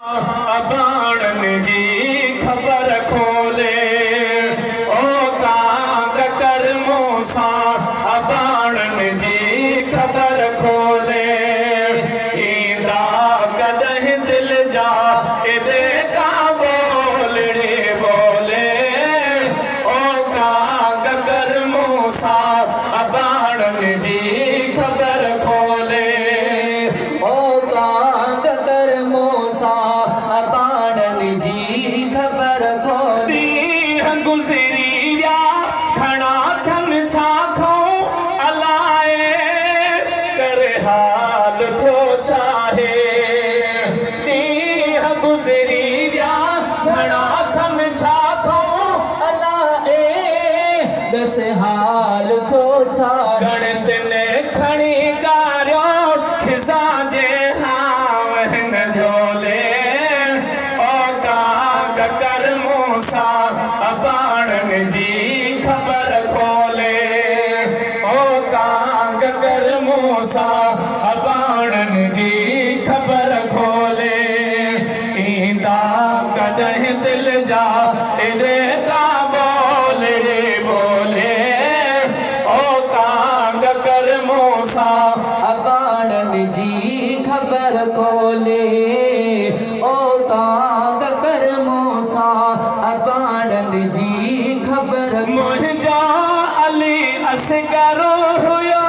अबाणन जी खबर खोले ओ कांग कर मूसा अबाणन जी खबर खोले इंदा कदह दिल जा इदे का बोलड़े बोले ओ कांग कर मूसा अबाणन जी खबर खोले ओ कांग कर मूसा अबाणन जी खबर खोली गुजरी या खड़ा थन छाखो अलाए कर हाल थो चाहे गुजरी या खड़ा थन छाखो अलाए दस हाल थो चाहे गणित ने खड़ी गारियो खिसा जे हावन झोले ओ कांग कर मूसा अबाणन जी खबर खोले ओ कांग कर मूसा अबाणन जी खबर खोले इंदा कदह दिल जा इदे का बोले बोले ओ कांग कर मूसा अबाणन जी खबर खोले ओ कांग कर मूसा अबाणन जी खबर मुझा अली असगर हुयो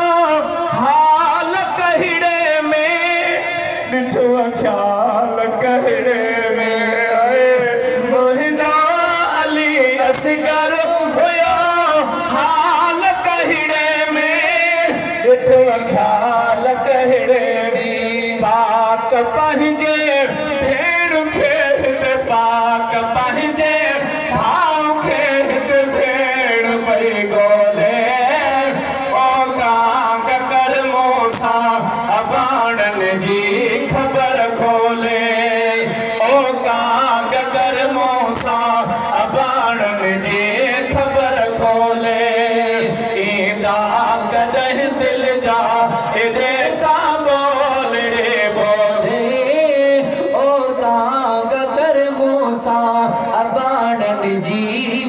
हाल कहड़े में ॾिठो ख्याल कहड़े में मुझा अली असगर हुयो हाल कहड़े में ॾिठो ख्याल कहड़े में पाक पंहिंजे भेड़ खेत पाक पंहिंजे भाव खेत भेड़ पई गोले ओ कांग कर मूसा अबाणन जी खबर खोले ओ कांग कर मूसा अबाणन जी खबर खोले इंदा कदह दिल जा इदे का बोले बोले ओ कांग कर मूसा अबाणन जी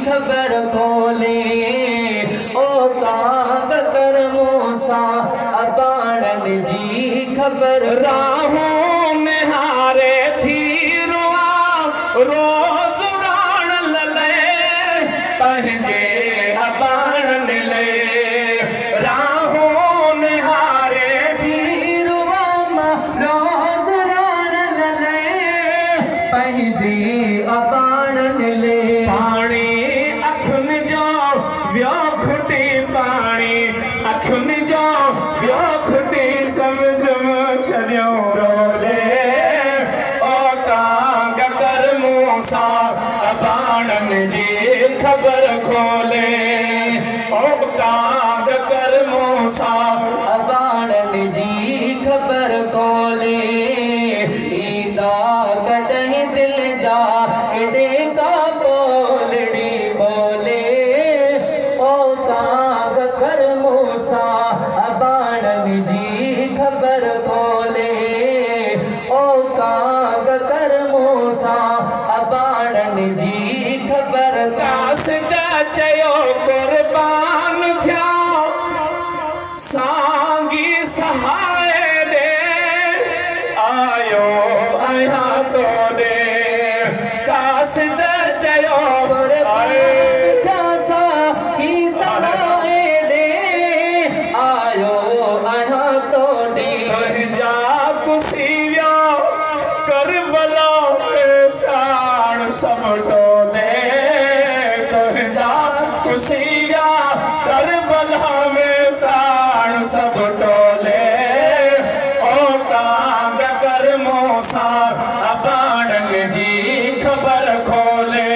खबर खोले ओ कांग कर मूसा अबाणन जी खबर राहों में हारे थी रुआ रोज राण लले पंहिंजे अबाणन ले राहों में हारे रुआ रोज राण लले पंहिंजे अबाणन ले पानी अखुन जो व्यो खुटी पानी अखुन जो व्यो खुटी समझम छलियो रोले ओ कांग कर मूसा अबाणन जी खबर खोले ओ कांग कर मूसा अबाणन जी खबर खोले इंदा कदह दिल जा इदे का बोलड़ी बोले ओ कांग कर मूसा अबाणन जी खबर खोले ओ कांग कर मूसा अबाणन जी खबर कासिद चयो कुर्बान थिया सांगी सहाय दे आयो आया तो दे कासिद चयो जा कुसियो करबला साण सब टोले जा कुसिया करबला में साण सब टोले ओ कांग कर मूसा अबाणन जी खबर खोले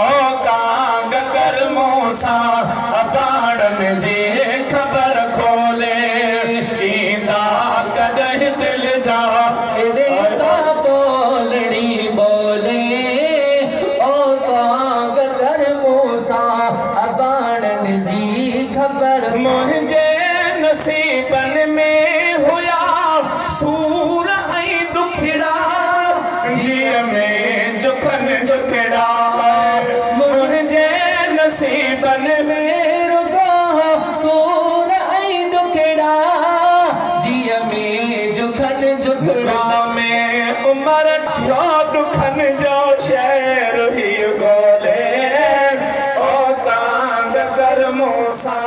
ओ कांग कर मूसा अबाणन जी खबर खोले इंदा कदह दिल जा इदे का जिया में जुखन जुखड़ा मुझे नसीबन में रुगा सूर आई दुखड़ा जिया में जुखन जुखड़ा में उमर जो दुखन जो शेर ही गोले ओ तांग कर मूसा